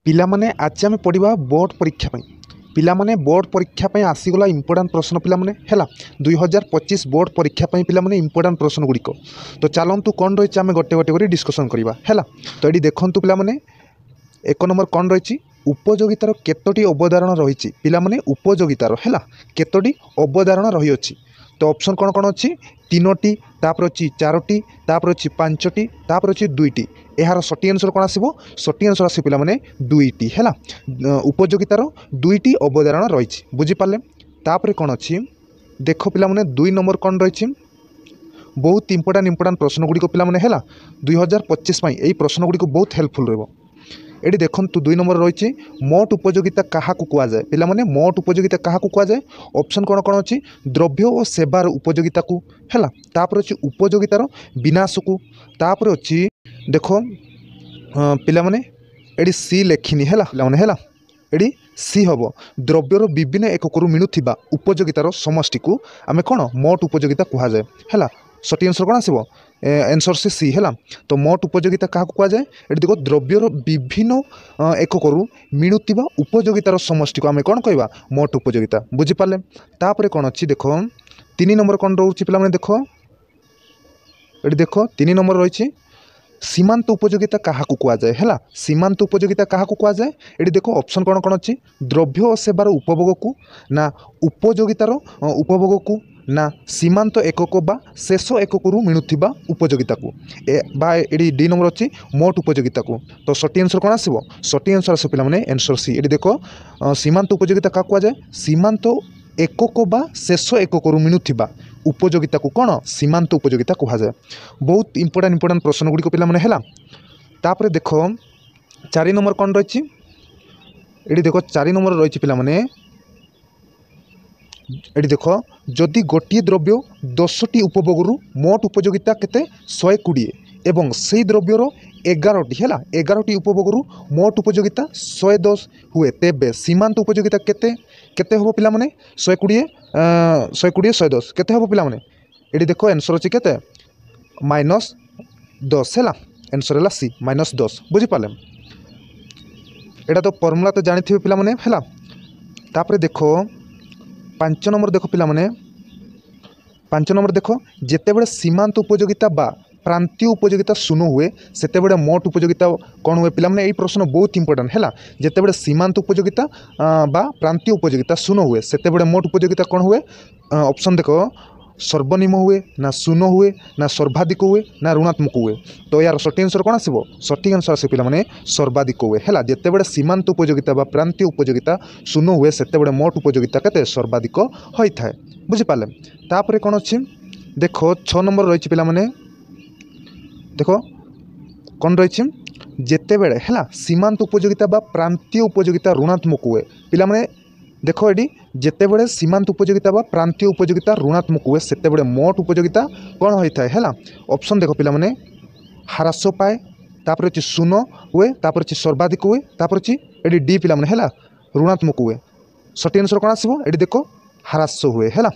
ପିଲାମାନେ ଆଜି ଆମେ ପଢ଼ିବା ବୋର୍ଡ଼ ପରୀକ୍ଷା ପାଇଁ। ପିଲାମାନେ ବୋର୍ଡ଼ ପରୀକ୍ଷା ପାଇଁ ଆସିଗଲା ଇମ୍ପୋର୍ଟାଣ୍ଟ ପ୍ରଶ୍ନ ପିଲାମାନେ ହେଲା 2025 ବୋର୍ଡ଼ ପରୀକ୍ଷା ପାଇଁ ପିଲାମାନେ ଇମ୍ପୋର୍ଟାଣ୍ଟ ପ୍ରଶ୍ନ ଗୁଡ଼ିକ। ତ ଚାଲନ୍ତୁ କ'ଣ ରହିଛି ଆମେ ଗୋଟେ ଗୋଟେ କରି ଡିସ୍କସନ୍ କରିବା ହେଲା। ତ ଏଠି ଦେଖନ୍ତୁ ପିଲାମାନେ 1 ନମ୍ବର କ'ଣ ରହିଛି, ଉପଯୋଗିତାର କେତୋଟି ଅବଧାରଣ ରହିଛି। ପିଲାମାନେ ଉପଯୋଗିତାର ହେଲା କେତୋଟି ଅବଧାରଣ ରହିଅଛି। ତ ଅପସନ୍ କ'ଣ କ'ଣ ଅଛି, 3ଟି, ତାପରେ ଅଛି 4ଟି, ତାପରେ ଅଛି 5ଟି, ତାପରେ ଅଛି 2ଟି। ଏହାର ସଠିକ୍ ଆନ୍ସର୍ କ'ଣ ଆସିବ, ସଠିକ୍ ଆନ୍ସର୍ ଆସିବ ପିଲାମାନେ 2ଟି ହେଲା। ଉପଯୋଗିତାର 2ଟି ଅବଧାରଣ ରହିଛି, ବୁଝିପାରିଲେ। ତାପରେ କ'ଣ ଅଛି ଦେଖ ପିଲାମାନେ 2 ନମ୍ବର କ'ଣ ରହିଛି, ବହୁତ ଇମ୍ପୋର୍ଟାଣ୍ଟ ପ୍ରଶ୍ନ ଗୁଡ଼ିକ ପିଲାମାନେ ହେଲା 2025 ପାଇଁ ଏହି ପ୍ରଶ୍ନ ଗୁଡ଼ିକ ବହୁତ ହେଲ୍ପଫୁଲ୍ ରହିବ। ଏଠି ଦେଖନ୍ତୁ 2 ନମ୍ବର ରହିଛି, ମୋଟ ଉପଯୋଗିତା କାହାକୁ କୁହାଯାଏ। ପିଲାମାନେ ମୋଟ ଉପଯୋଗିତା କାହାକୁ କୁହାଯାଏ, ଅପସନ୍ କ'ଣ କ'ଣ ଅଛି, ଦ୍ରବ୍ୟ ଓ ସେବାର ଉପଯୋଗିତାକୁ ହେଲା, ତାପରେ ଅଛି ଉପଯୋଗିତାର ବିନାଶକୁ, ତାପରେ ଅଛି ଦେଖ ପିଲାମାନେ ଏଠି ସି ଲେଖିନି ହେଲା ପିଲାମାନେ ହେଲା, ଏଠି ସି ହେବ ଦ୍ରବ୍ୟର ବିଭିନ୍ନ ଏକକରୁ ମିଳୁଥିବା ଉପଯୋଗିତାର ସମଷ୍ଟିକୁ ଆମେ କ'ଣ ମୋଟ ଉପଯୋଗିତା କୁହାଯାଏ ହେଲା। ସଠିକ୍ ଆନ୍ସର୍ କ'ଣ ଆସିବ, ଆନ୍ସର୍ ସି ହେଲା। ତ ମୋଟ ଉପଯୋଗିତା କାହାକୁ କୁହାଯାଏ, ଏଠି ଦେଖ ଦ୍ରବ୍ୟର ବିଭିନ୍ନ ଏକକରୁ ମିଳୁଥିବା ଉପଯୋଗିତାର ସମଷ୍ଟିକୁ ଆମେ କ'ଣ କହିବା, ମୋଟ ଉପଯୋଗିତା, ବୁଝିପାରିଲେ। ତାପରେ କ'ଣ ଅଛି ଦେଖ 3 ନମ୍ବର କ'ଣ ରହୁଛି ପିଲାମାନେ, ଦେଖ ଏଠି ଦେଖ 3 ନମ୍ବର ରହିଛି, ସୀମାନ୍ତ ଉପଯୋଗିତା କାହାକୁ କୁହାଯାଏ ହେଲା। ସୀମାନ୍ତ ଉପଯୋଗିତା କାହାକୁ କୁହାଯାଏ, ଏଠି ଦେଖ ଅପସନ୍ କ'ଣ କ'ଣ ଅଛି, ଦ୍ରବ୍ୟ ଓ ସେବାର ଉପଭୋଗକୁ, ନା ଉପଯୋଗିତାର ଉପଭୋଗକୁ, ନା ସୀମାନ୍ତ ଏକକ ବା ଶେଷ ଏକକରୁ ମିଳୁଥିବା ଉପଯୋଗିତାକୁ, ବା ଏଠି 2 ନମ୍ବର ଅଛି ମୋଟ ଉପଯୋଗିତାକୁ। ତ ସଠିକ୍ ଆନ୍ସର୍ କ'ଣ ଆସିବ, ସଠିକ୍ ଆନ୍ସର୍ ଆସିବ ପିଲାମାନେ ଆନ୍ସର୍ ସି। ଏଠି ଦେଖ ସୀମାନ୍ତ ଉପଯୋଗିତା କାହାକୁ କୁହାଯାଏ, ସୀମାନ୍ତ ଏକକ ବା ଶେଷ ଏକକରୁ ମିଳୁଥିବା ଉପଯୋଗିତାକୁ କ'ଣ ସୀମାନ୍ତ ଉପଯୋଗିତା କୁହାଯାଏ। ବହୁତ ଇମ୍ପୋର୍ଟାଣ୍ଟ ପ୍ରଶ୍ନ ଗୁଡ଼ିକ ପିଲାମାନେ ହେଲା। ତାପରେ ଦେଖ 4 ନମ୍ବର କ'ଣ ରହିଛି, ଏଠି ଦେଖ 4 ନମ୍ବର ରହିଛି ପିଲାମାନେ, ଏଠି ଦେଖ ଯଦି ଗୋଟିଏ ଦ୍ରବ୍ୟ 10ଟି ଉପଭୋଗରୁ ମୋଟ ଉପଯୋଗିତା କେତେ 120 ଏବଂ ସେହି ଦ୍ରବ୍ୟର 11ଟି ହେଲା 11ଟି ଉପଭୋଗରୁ ମୋଟ ଉପଯୋଗିତା 110 ହୁଏ, ତେବେ ସୀମାନ୍ତ ଉପଯୋଗିତା କେତେ କେତେ ହେବ ପିଲାମାନେ, 120 110 କେତେ ହେବ ପିଲାମାନେ। ଏଠି ଦେଖ ଆନ୍ସର୍ ଅଛି କେତେ -10 ହେଲା, ଆନ୍ସର୍ ହେଲା ସି -10, ବୁଝିପାରିଲେ। ଏଇଟା ତ ଫର୍ମୁଲା ତ ଜାଣିଥିବେ ପିଲାମାନେ ହେଲା। ତାପରେ ଦେଖ 5 ନମ୍ବର ଦେଖ ପିଲାମାନେ, 5 ନମ୍ବର ଦେଖ ଯେତେବେଳେ ସୀମାନ୍ତ ଉପଯୋଗିତା ବା ପ୍ରାନ୍ତୀୟ ଉପଯୋଗିତା ଶୂନ୍ୟ ହୁଏ ସେତେବେଳେ ମୋଟ ଉପଯୋଗିତା କ'ଣ ହୁଏ ପିଲାମାନେ। ଏହି ପ୍ରଶ୍ନ ବହୁତ ଇମ୍ପୋର୍ଟାଣ୍ଟ ହେଲା। ଯେତେବେଳେ ସୀମାନ୍ତ ଉପଯୋଗିତା ବା ପ୍ରାନ୍ତୀୟ ଉପଯୋଗିତା ଶୂନ୍ୟ ହୁଏ ସେତେବେଳେ ମୋଟ ଉପଯୋଗିତା କ'ଣ ହୁଏ, ଅପସନ୍ ଦେଖ ସର୍ବନିମ୍ନ ହୁଏ, ନା ଶୂନ୍ୟ ହୁଏ, ନା ସର୍ବାଧିକ ହୁଏ, ନା ଋଣାତ୍ମକ ହୁଏ। ତ ଏହାର ସଠିକ୍ ଆନ୍ସର୍ କ'ଣ ଆସିବ, ସଠିକ୍ ଆନ୍ସର୍ ଆସିବ ପିଲାମାନେ ସର୍ବାଧିକ ହୁଏ ହେଲା। ଯେତେବେଳେ ସୀମାନ୍ତ ଉପଯୋଗିତା ବା ପ୍ରାନ୍ତୀୟ ଉପଯୋଗିତା ଶୂନ୍ୟ ହୁଏ ସେତେବେଳେ ମୋଟ ଉପଯୋଗିତା କେତେ ସର୍ବାଧିକ ହୋଇଥାଏ, ବୁଝିପାରିଲେ। ତାପରେ କ'ଣ ଅଛି ଦେଖ 6 ନମ୍ବର ରହିଛି ପିଲାମାନେ, ଦେଖ କ'ଣ ରହିଛି, ଯେତେବେଳେ ହେଲା ସୀମାନ୍ତ ଉପଯୋଗିତା ବା ପ୍ରାନ୍ତୀୟ ଉପଯୋଗିତା ଋଣାତ୍ମକ ହୁଏ ପିଲାମାନେ, ଦେଖ ଏଠି ଯେତେବେଳେ ସୀମାନ୍ତ ଉପଯୋଗିତା ବା ପ୍ରାନ୍ତୀୟ ଉପଯୋଗିତା ଋଣାତ୍ମକ ହୁଏ ସେତେବେଳେ ମୋଟ ଉପଯୋଗିତା କ'ଣ ହୋଇଥାଏ ହେଲା। ଅପସନ୍ ଦେଖ ପିଲାମାନେ ହ୍ରାସ ପାଏ, ତାପରେ ଅଛି ଶୂନ୍ୟ ହୁଏ, ତାପରେ ଅଛି ସର୍ବାଧିକ ହୁଏ, ତାପରେ ଅଛି ଏଠି ଡି ପିଲାମାନେ ହେଲା ଋଣାତ୍ମକ ହୁଏ। ସଠିକ୍ ଆନ୍ସର୍ କ'ଣ ଆସିବ, ଏଠି ଦେଖ ହ୍ରାସ ହୁଏ ହେଲା,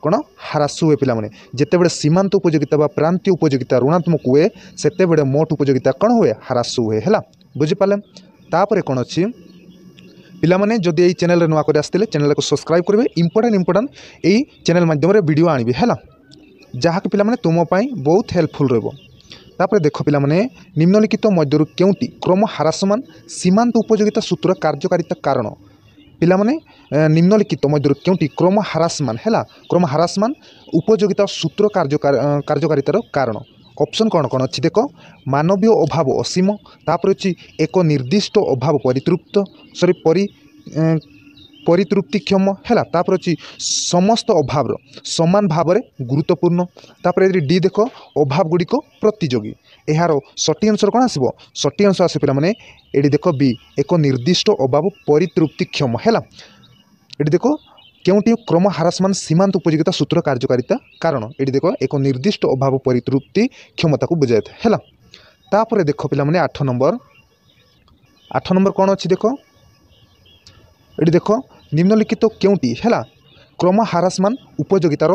କ'ଣ ହ୍ରାସ ହୁଏ ପିଲାମାନେ। ଯେତେବେଳେ ସୀମାନ୍ତ ଉପଯୋଗିତା ବା ପ୍ରାନ୍ତୀୟ ଉପଯୋଗିତା ଋଣାତ୍ମକ ହୁଏ ସେତେବେଳେ ମୋଟ ଉପଯୋଗିତା କ'ଣ ହୁଏ, ହ୍ରାସ ହୁଏ ହେଲା, ବୁଝିପାରିଲେ। ତାପରେ କ'ଣ ଅଛି ପିଲାମାନେ, ଯଦି এই ଚ୍ୟାନେଲ୍ରେ ନୂଆ କରି ଆସିଥିଲେ ଚ୍ୟାନେଲ୍କୁ ସବସ୍କ୍ରାଇବ୍ କରିବେ। ଇମ୍ପୋର୍ଟାଣ୍ଟ এই ଚ୍ୟାନେଲ୍ ମାଧ୍ୟମରେ ଭିଡ଼ିଓ ଆଣିବି ହେଲା, ଯାହାକି ପିଲାମାନେ ତୁମ ପାଇଁ ବହୁତ ହେଲ୍ପଫୁଲ୍ ରହିବ। ତାପରେ ଦେଖ ପିଲାମାନେ ନିମ୍ନଲିଖିତ ମଧ୍ୟରୁ କେଉଁଟି କ୍ରମ ହ୍ରାସମାନ ସୀମାନ୍ତ ଉପଯୋଗିତା ସୂତ୍ର କାର୍ଯ୍ୟକାରିତା କାରଣ। ପିଲାମାନେ ନିମ୍ନଲିଖିତ ମଧ୍ୟରୁ କେଉଁଟି କ୍ରମ ହ୍ରାସମାନ ହେଲା, କ୍ରମ ହ୍ରାସମାନ ଉପଯୋଗିତା ସୂତ୍ର କାର୍ଯ୍ୟକାରିତାର କାରଣ। ଅପସନ୍ କ'ଣ କ'ଣ ଅଛି ଦେଖ, ମାନବୀୟ ଅଭାବ ଅସୀମ, ତାପରେ ଅଛି ଏକ ନିର୍ଦ୍ଦିଷ୍ଟ ଅଭାବ ପରିତୃପ୍ତିକ୍ଷମ ହେଲା, ତାପରେ ଅଛି ସମସ୍ତ ଅଭାବର ସମାନ ଭାବରେ ଗୁରୁତ୍ୱପୂର୍ଣ୍ଣ, ତାପରେ ଏଠି ଡି ଦେଖ ଅଭାବ ଗୁଡ଼ିକ ପ୍ରତିଯୋଗୀ। ଏହାର ସଠିକ୍ ଆନ୍ସର୍ କ'ଣ ଆସିବ, ସଠିକ୍ ଆନ୍ସର୍ ଆସିବ ପିଲାମାନେ ଏଠି ଦେଖ ବି ଏକ ନିର୍ଦ୍ଦିଷ୍ଟ ଅଭାବ ପରିତୃପ୍ତିକ୍ଷମ ହେଲା। ଏଠି ଦେଖ କେଉଁଟି କ୍ରମ ହ୍ରାସମାନ ସୀମାନ୍ତ ଉପଯୋଗିତା ସୂତ୍ର କାର୍ଯ୍ୟକାରିତା କାରଣ, ଏଠି ଦେଖ ଏକ ନିର୍ଦ୍ଦିଷ୍ଟ ଅଭାବ ପରିତୃପ୍ତି କ୍ଷମତାକୁ ବୁଝାଇଥାଏ ହେଲା। ତାପରେ ଦେଖ ପିଲାମାନେ 8 ନମ୍ବର କ'ଣ ଅଛି ଦେଖ, ଏଠି ଦେଖ ନିମ୍ନଲିଖିତ କେଉଁଟି ହେଲା କ୍ରମ ହ୍ରାସମାନ ଉପଯୋଗିତାର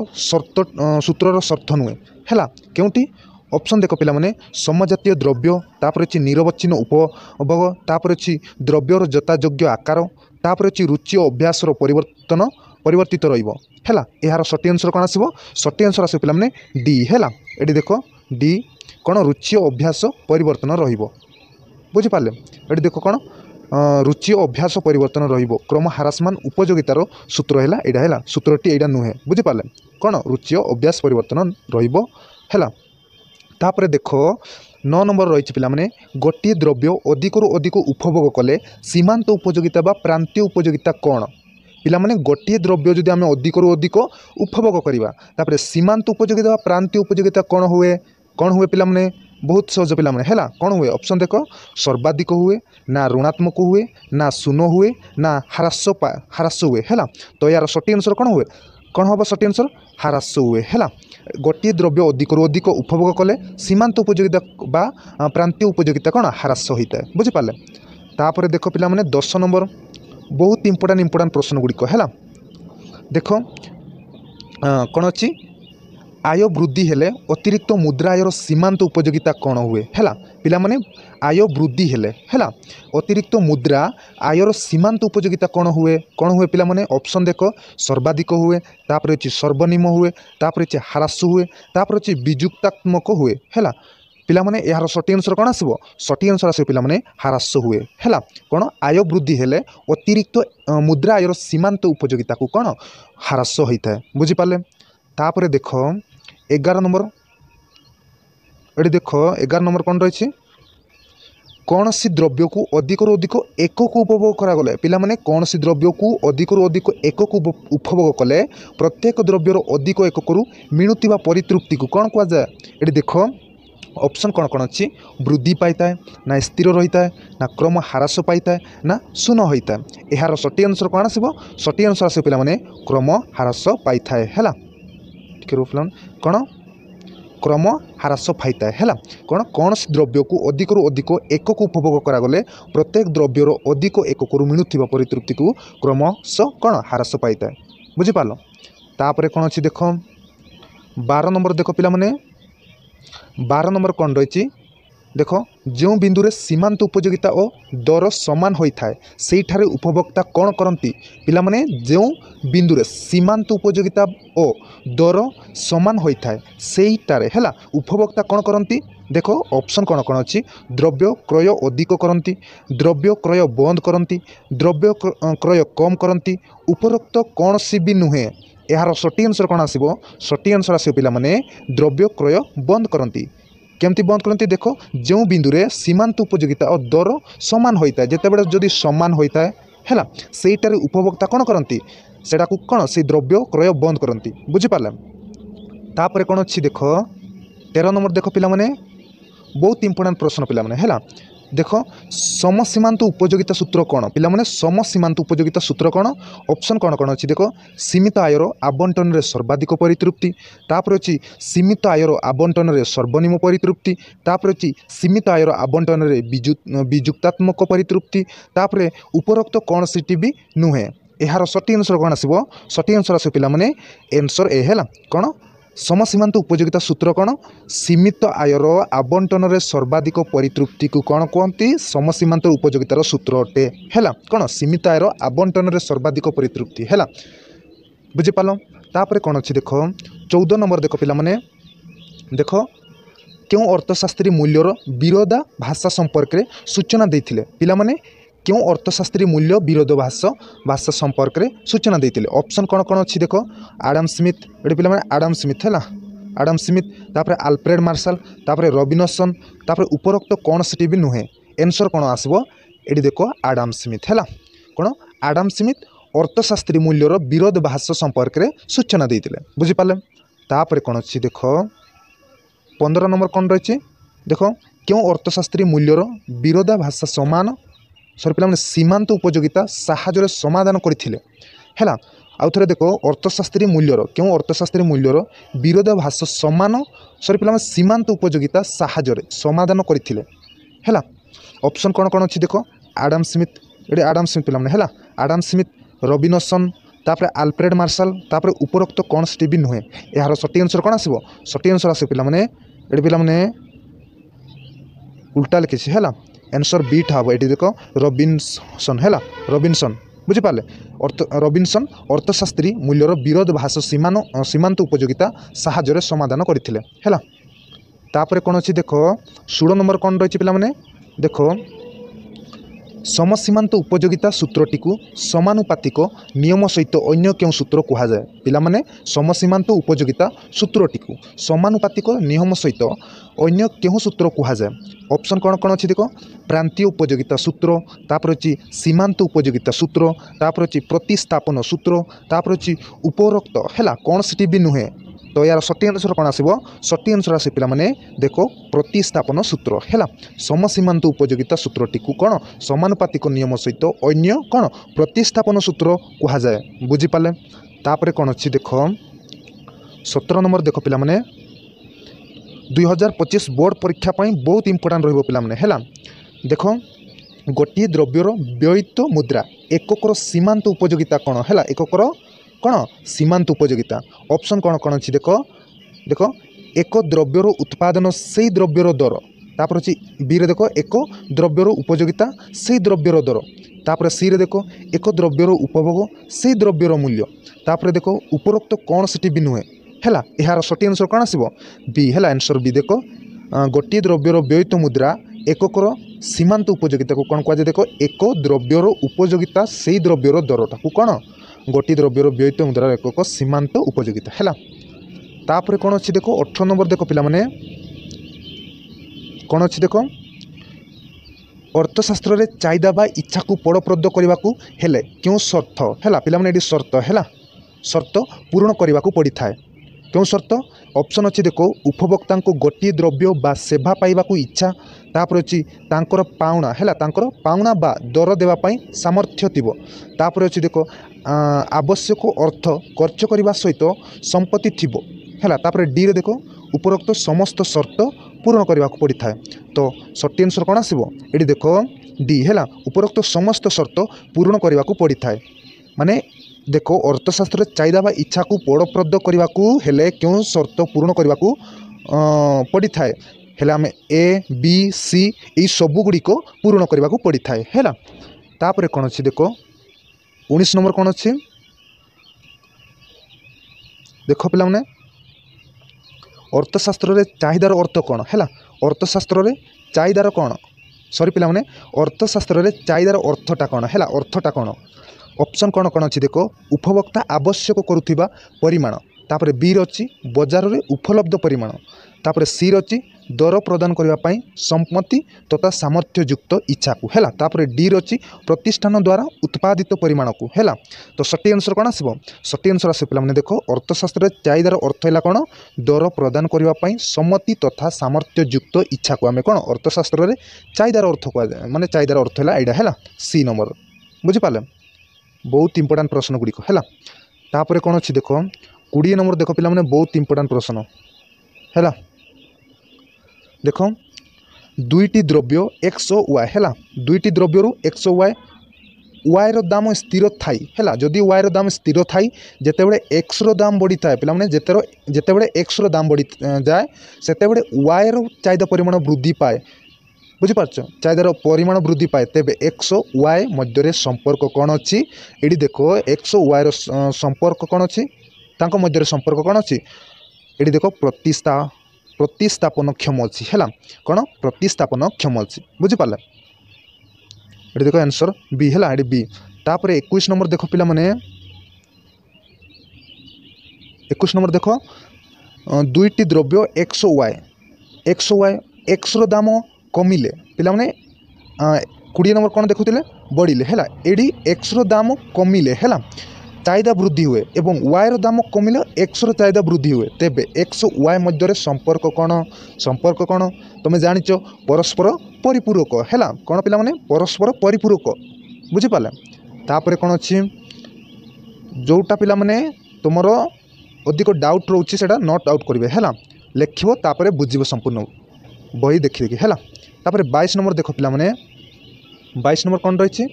ସୂତ୍ରର ସର୍ଥ ନୁହେଁ ହେଲା, କେଉଁଟି ऑप्शन देखो पिलामाने समजातीय द्रव्य तापर अछि निरवच्छिन्न उपभोग तापर अछि द्रव्यर जतायोग्य आकार तापर अछि रुचि और अभ्यास परिवर्तित रहिबो हैला यार सठी आंसर कोन आसीबो सठी आंसर आसीबो पिलामाने डी हैला एडी देखो डी कोन रुचि और अभ्यास परिवर्तन रहिबो बुझि पाले एडी देखो कोन रुचि और अभ्यास परिवर्तन रहिबो क्रम हारासमान उपयोगितार सूत्र हैला एडा हैला सूत्रटी एडा नुहे बुझि पाले कोन रुचि और अभ्यास परिवर्तन रहिबो हैला तापर देखो 9 नंबर रही पिलामाने गोटे द्रव्य अधिकरू अधिक उपभोग कले सीमांत उपयोगिता बा प्रांतीय उपयोगिता कौन पिलामाने गोटे द्रव्य जदि आम अधिकरू अधिक उपभोग करवा तापर सीमांत उपयोगिता बा प्रांतीय उपयोगिता कौन हुए पिलामाने बहुत सहज पिलामाने हैला कौन हुए ऑप्शन देखो सर्वाधिक हुए ना ऋणात्मक हुए ना शून्य हुए ना ह्रास हुए हैला तो यार सठी आंसर कौन हुए कौन हम सठी आंसर ह्रास हुए हैला गोटे द्रव्य अधिकरू अधिक उपभोग कले सीमांत उपयोगिता बा प्रांतीय उपयोगिता कौन ह्रास होता है बुझिपारे तापर देख पिलामाने 10 नंबर बहुत इंपोर्टाट प्रश्न गुड़िक है देख कौन अच्छी आय वृद्धि हेले अतिरिक्त मुद्रा आयर सीमांत उपयोगिता कौन हुए है पिलामाने आय वृद्धि हेले है अतिरिक्त मुद्रा आयर सीमांत उपयोगिता कौन हुए पिलामाने ऑप्शन देख सर्वाधिक हुए तापर अच्छी सर्वनिम्न हुए तापर अच्छे ह्रास हुए तापर अच्छे विजुक्तात्मक हुए है पिलामाने यार सठी आंसर कौन आसो सठी आंसर आस पिलामाने ह्रास हुए है कौन आय वृद्धि हेले अतिरिक्त मुद्रा आयर सीमांत उपयोगिता को कौन ह्रास होता है बुझिपारे तापर देख 11 नंबर ये देख 11 नंबर कौन रही कौन सी द्रव्य को अधिक अधिक एक को उपभोग करागले पिलामाने कौन सी द्रव्य को अधिक अधिक एक को उपभोग कले प्रत्येक द्रव्यर अधिक एक को मिलुवा परितृप्ति को कौन कह जाए ये देख ऑप्शन कौन कौन अच्छी वृद्धि पाई है ना स्थिर रही है ना क्रम ह्रास पाई है ना शून्य होता है यार सठी आंसर कौन आसो सठी आंसर आस पिलामाने क्रम ह्रास पाई है कौन क्रम ह्रास पाई है कौन सी द्रव्य को अधिक अधिक एक को उपभोग करागले प्रत्येक द्रव्यर अधिक एक को मिलुवा परितृप्ति को क्रमश कौन ह्रास पाई है बुझिपाल तापर कौन अच्छी देख 12 नंबर देख पिलामाने 12 नंबर कौन रही देख जो बिंदुरे सीमांत उपयोगिता और दर समान होता है से उपभोक्ता कौन करती पिलामाने जो बिंदुरे सीमांत उपयोगिता और दर समान होता है सेटारे है उपभोक्ता कौन करती देख ऑप्शन कौन कौन अच्छी द्रव्य क्रय अधिक करती द्रव्य क्रय बंद करती द्रव्य क्रय कम करती उपरोक्त कौन सी भी नुहे यार सठी आंसर कौन आसो सठी आंसर आसो पिलामाने द्रव्य क्रय बंद करती केमती बंद करती देख जो बिंदुरे सीमांत उपयोगिता और दर समान होता है जिते बड़े जदि समान होता है सेटारे उपभोक्ता कौन करती सेटा को कौन से द्रव्य क्रय बंद करती बुझिपारे तापर कौन अच्छी देख 13 नंबर देख पिलामाने बहुत इंपोर्टेंट प्रश्न पिलामाने है देख समसीमांत उपयोगिता सूत्र कौन पिलामाने समसीमांत उपयोगिता सूत्र कौन ऑप्शन कौन कौन अच्छी देख सीमित आयर आबंटन रे सर्वाधिक परितृप्ति तापर अच्छी सीमित आयर आबंटन रे सर्वनिम्न परितृप्ति तापर अच्छी सीमित आयर आबंटन रे विजुक्तात्मक परितृप्ति तापर उपरोक्त कौन सीटी भी नुहे यार सठी आंसर कौन आसो सठी आंसर आस पिलामाने आंसर ए है कौन समसीमांत उपयोगिता सूत्र कौन सीमित आयर आबंटन रे सर्वाधिक परितृप्ति को कौन कहती समसीमांत उपयोगितार सूत्र अटे है कौन सीमित आयर आबंटन रे सर्वाधिक परितृप्ति है बुझिपाल तापर कौन अच्छी देख 14 नंबर देख पिलामाने देख क्यों अर्थशास्त्री मूल्यर विरोधाभास संपर्क में सूचना देते पिलामाने क्यों अर्थशास्त्री मूल्य विरोधाभास संपर्क में सूचना देते ऑप्शन कौन कौन अच्छी देख आडम स्मिथ ये पिलामाने आडम स्मिथ है आडम स्मिथ तापर आल्फ्रेड मार्शल तापर रॉबिन्सन तापर उपरोक्त कौन सी भी नुहे आंसर कौन आसो ये देख आडम स्मिथ है कौन आडम स्मिथ अर्थशास्त्री मूल्यर विरोधाभास संपर्क में सूचना देते बुझिपारे तापर कौन अच्छी देख 15 नंबर कौन रही देख क्यों अर्थशास्त्री मूल्यर विरोधाभास समान सर पिलामाने सीमांत उपयोगिता साहाय्य समाधान करथिले हैला आउ थरे देखो अर्थशास्त्री मूल्यर क्यों अर्थशास्त्री मूल्यर विरोधाभास समान सर पिलामाने सीमांत उपयोगिता साहाय्य समाधान करथिले हैला ऑप्शन कौन कौन अच्छी देखो आडम स्मिथ ये आडम स्मिथ पिलामाने हैला आडम स्मिथ रॉबिन्सन तापर आल्फ्रेड मार्शल तापर उपरोक्त कौन सी भी नुहे यार सठी आंसर कौन आसो सठी आंसर आस पिलामाने ये पे उल्टा लिखी है आंसर बीटा हम ये देख रबिनसन है रबिनसन बुझिपारे रबिनसन अर्थशास्त्री मूल्यर विरोध भाष सीमांत उपयोगिता साहाय्य समाधान करते हैं। तापर कौन अच्छी देख 16 नंबर कौन रही पे देख समसीमांत उपयोगिता सूत्रटी समानुपातिक नियम सहित अन्य क्यों सूत्र कहुए पिलामाने समसीमांत उपयोगिता सूत्रटी समानुपातिक नियम सहित अन्य क्यों सूत्र कहुए ऑप्शन कौन कौन अच्छी देख प्रांतीय उपयोगिता सूत्र तापर अच्छी सीमांत उपयोगिता सूत्र तापर अच्छी प्रतिस्थापन सूत्र तापर अच्छी उपरोक्त है कौन सी भी नुहे तो यार सठी आंसर कौन आसो सठी आंसर आस पे देख प्रतिस्थापन सूत्र है समसीमांत उपयोगिता सूत्रटी कौन समानुपातिक नियम सहित अन्य कौन प्रतिस्थापन सूत्र कहुए बुझीपारे। तापर कौन अच्छी देख 17 नंबर देख पे 2025 बोर्ड परीक्षा बहुत इंपोर्टाट रहा देख गोटे द्रव्यर व्ययित मुद्रा एककर सीमांत उपयोगिता कौन है एककर कौन सीमांत उपयोगिता ऑप्शन कौन कौन अच्छी देख देख एक द्रव्यर उत्पादन से द्रव्यर दर तापर अच्छी बी रे देख एक द्रव्यर उपयोगिता से द्रव्यर दर तापर सी रे देख एक द्रव्यर उपभोग से द्रव्यर मूल्य तापर देख उपरोक्त कौन सी भी नुहे है यार सठी आंसर कौन आसो बी है आंसर बी देख गोटे द्रव्यर व्ययित मुद्रा एककर सीमांत उपयोगिता को कौन कहुए देख एक द्रव्यर उपयोगिता से द्रव्यर दरटा को कौन गोटे द्रव्यर व्ययित मुद्रा एक सीमांत उपयोगिता है। तापर कौन अच्छी देख 18 नंबर देख पे कौन अच्छी देख अर्थशास्त्र रे चाहिदा बा इच्छा को फलप्रद करने को हेले क्यों शर्त है पे शर्त है शर्त पूरण करने को पड़ी था क्यों शर्त ऑप्शन अच्छी देखो उपभोक्ता को गोटे द्रव्य बा सेवा पाइबा इच्छा तापर अच्छी तांकर पाउना है तांकर पाउना बा दर देवाई सामर्थ्य थी तापर अच्छी देखो आवश्यक अर्थ खर्च करने सहित संपत्ति थी है तापर डी रे देखो उपरोक्त समस्त शर्त पूरण करने को पड़ी था तो सठी आंसर कौन आसो ये देख डी है उपरोक्त समस्त शर्त पूरण करने को पड़ी था माने देखो अर्थशास्त्र चाहिदा बा इच्छा को फलप्रद करने को हेले क्यों शर्त पूर्ण करने को पड़ी था आम ए बी सी ये सबुगुड़िक पूरण करने को पड़ी था है तापर कौन अच्छी देख 19 नंबर कौन अच्छी देख पे अर्थशास्त्र रे चाहिदार अर्थ कौन है अर्थशास्त्र रे चाहिदार कौन सॉरी पे अर्थशास्त्र रे चाहिदार अर्थटा कौन है अर्थटा कौन ऑप्शन कौन कौन अच्छी देख उपभोक्ता आवश्यक करुवा परिमाण तापर बी रही बजार में उपलब्ध परिमाण तापर सी रही दर प्रदान करने सम्मति तथा सामर्थ्य युक्त इच्छा को है तापर डी रही प्रतिष्ठान द्वारा उत्पादित परिमाण को है तो सठी आंसर कौन आसो सठी आंसर आस पे देख अर्थशास्त्र चाहिदार अर्थ है कौन दर प्रदान करने सम्मति तथा सामर्थ्य युक्त इच्छा को आम कौन अर्थशास्त्र में चाहिदार अर्थ कहुए माने चाहिदार अर्थ है यहाँ है सी नंबर बुझीपारे बहुत इंपोर्टाट प्रश्न गुड़िक है तापर कौन अच्छी देख 20 नंबर देख पे बहुत इंपोर्टाट प्रश्न है देख दुईटी द्रव्य एक्स वाई है दुईटी द्रव्य एक्स वाई वायर दाम स्थिर थाई है जदि वायर दाम स्थिर थाई जितेबले एक्स दाम बढ़ी थाए पे जितेबले एक्स दाम बढ़ी जाए सेतेबले वायर चाहिदा परिमाण वृद्धि पाए बुझीपार चाहिदार परिमाण वृद्धि पाए तेबे एक्स वाई मध्य संपर्क कौन अच्छी ये देख एक्स वाई संपर्क कौन अच्छी तांको मध्य संपर्क कौन अच्छी ये देख प्रतिस्थापन क्षम अच्छी है कौन प्रतिस्थापन क्षम अच्छी बुझीपारे ये देख आंसर बी है ये बी तापर 21 नंबर देख पिला माने 21 नंबर देख दुईटी द्रव्य एक्स वाई एक्स दाम कमिले पिला माने 20 नंबर कौन देखुले बढ़िले है एडी एक्स दाम कमिले है चाहिदा वृद्धि हुए एवं वायर दाम कमिले एक्स चाहिदा वृद्धि हुए तेबे एक्स वाई मध्य संपर्क कौन तुम जानिच परस्पर परिपूरक है कौन पिला माने परस्पर परिपूरक बुझीपारे तापर कौन अच्छी जोटा पिला माने तुमर अधिक डाउट रोचे से नोट आउट करेंगे है लिखो तापर बुझे संपूर्ण बही देखी देखी है तापर 22 नंबर देख पिला माने 22 नंबर कौन रही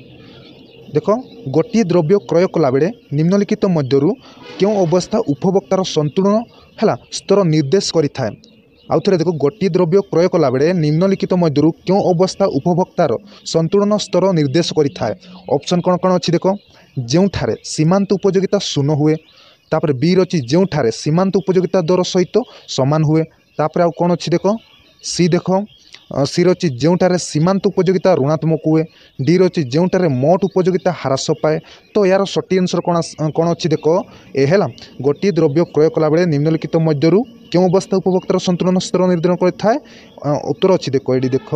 देख गोटे द्रव्य क्रय कला बेले निम्नलिखित मध्यरु क्यों अवस्था उपभोक्तार संतुलन है स्तर निर्देश करें आउ थे देखो गोटे द्रव्य क्रय कला बेले निम्नलिखित मध्य क्यों अवस्था उपभोक्तार संतुलन स्तर निर्देश करें। ऑप्शन कौन कौन अच्छी देख जो सीमांत उपयोगिता शून्य हुए तापर बी रही जो सीमांत उपयोगिता दर सहित सामान हुए तापर आउ कौन अच्छी देख सी देख सी रही जो सीमांत उपयोगिता ऋणात्मक हुए डी रही जो मोट उपयोगिता ह्रास पाए। तो यार सठी आंसर कौन अच्छी देख ए है गोटे द्रव्य क्रय कला बेले निम्नलिखित मध्य क्यों अवस्था उपभोक्तार संतुलन स्तर निर्धारण करें। उत्तर अच्छी देख ये देख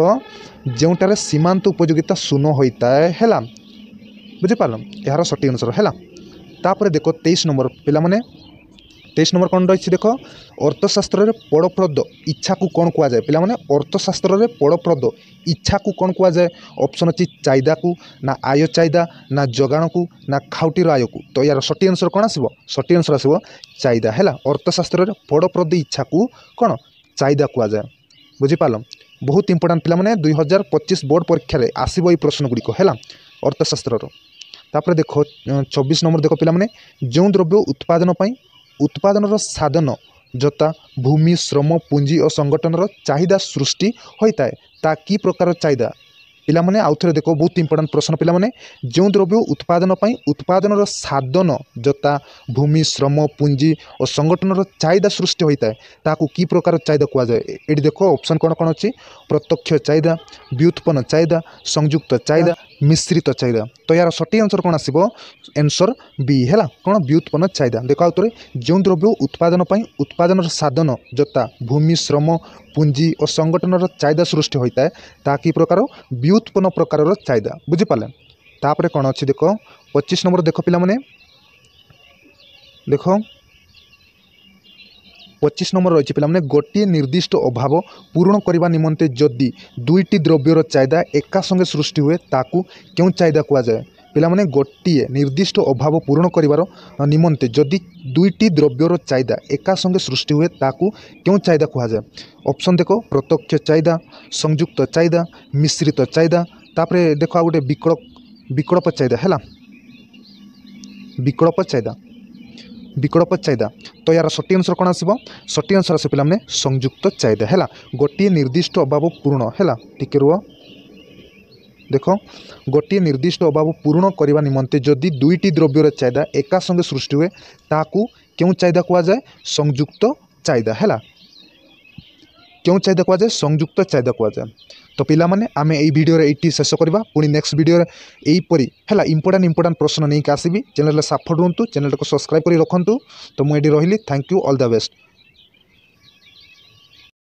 जो सीमांत उपयोगिता शून्य होता है बुझीपार यार सठी आंसर है। तापर देख 23 नंबर पिला माने 23 नंबर कौन रही देख अर्थशास्त्र में फलप्रद इच्छा को कौन कहुए पिला माने अर्थशास्त्र में फलप्रद इच्छा को कौन कहुए। ऑप्शन अच्छी चाहिदा को ना आय चाहिदा ना जगाण को ना खाउटीर आय को। तो यार सठी आंसर कौन आसो सठी आंसर आसो चाहिदा है। अर्थशास्त्र में फलप्रद इच्छा को कौन चाहिदा कहुए बुझीपार। बहुत इंपोर्टां पिला माने 2025 बोर्ड परीक्षा रे आसीबो ई प्रश्न गुड़िक है अर्थशास्त्र। तापर देख 24 नंबर देख पिला माने जो द्रव्य उत्पादन साधन जता भूमि श्रम पुंजी और संगठन चाहिदा सृष्टि होता है ता कि प्रकार चाहिदा पिला माने आउ थे देख बहुत इंपोर्टां प्रश्न पिला माने जो द्रव्य उत्पादन साधन जता भूमि श्रम पुंजी और संगठन चाहिदा सृष्टि होता है ताकू कि प्रकार चाहिदा कहुए। ये देख ऑप्शन कौन कौन अच्छी प्रत्यक्ष चाहिदा व्युत्पन्न चाहिदा संयुक्त चाहिदा मिश्रित चाहिदा। तो यार सठी आंसर कौन आसो आंसर बी है कौन व्युत्पन्न चाहिदा। देख आउे जो द्रव्य उत्पादन साधन जता भूमि श्रम पुंजी और संगठन चाहिदा सृष्टि होता है ताकि प्रकार व्युत्पन्न प्रकार चाहिदा बुझीपारे। तापर कौन अच्छी देख 25 नंबर देख पिला माने देख 25 नंबर रही पिला माने गोटे निर्दिष्ट अभाव पूरण करने निमंते जदि दुईटी द्रव्यर चाहिदा एका संगे सृष्टि हुए ताकू क्यों चाहिदा कहुए। पिला माने गोटे निर्दिष्ट अभाव पूरण करिवार निमंते जदि दुईटी द्रव्यर चाहिदा एका संगे सृष्टि हुए ताकू क्यों चाहिदा कहुए। ऑप्शन देख प्रत्यक्ष चाहिदा संयुक्त चाहिदा मिश्रित चाहिदा तापर देख आ गोटे विकल्प चाहिदा है विकल्प चाहिदा। तो यार सठी आंसर कौन आसो सठी आंसर आस पे संयुक्त चाहिदा है गोटे निर्दिष्ट अभाव पूर्ण है टिके रुह देख गोटे निर्दिष्ट अभाव पूर्ण करने निमंते जदि दुईटी द्रव्यर चाहिदा एका संगे सृष्टि हुए ताकू क्यों चाहिदा कहुए संयुक्त चाहिदा है क्यों चाहिदा कहुए संयुक्त चाहिदा कहुए। तो पिला माने आमे एई वीडियो रे एटी शेष करबा पुणी नेक्स्ट वीडियो रे एई परी हैला इंपोर्टां प्रश्न नहीं आसबि। चैनल साफट रुहतु चैनल को सब्सक्राइब करी रखंतु। तो मुझे रही thank you all the best.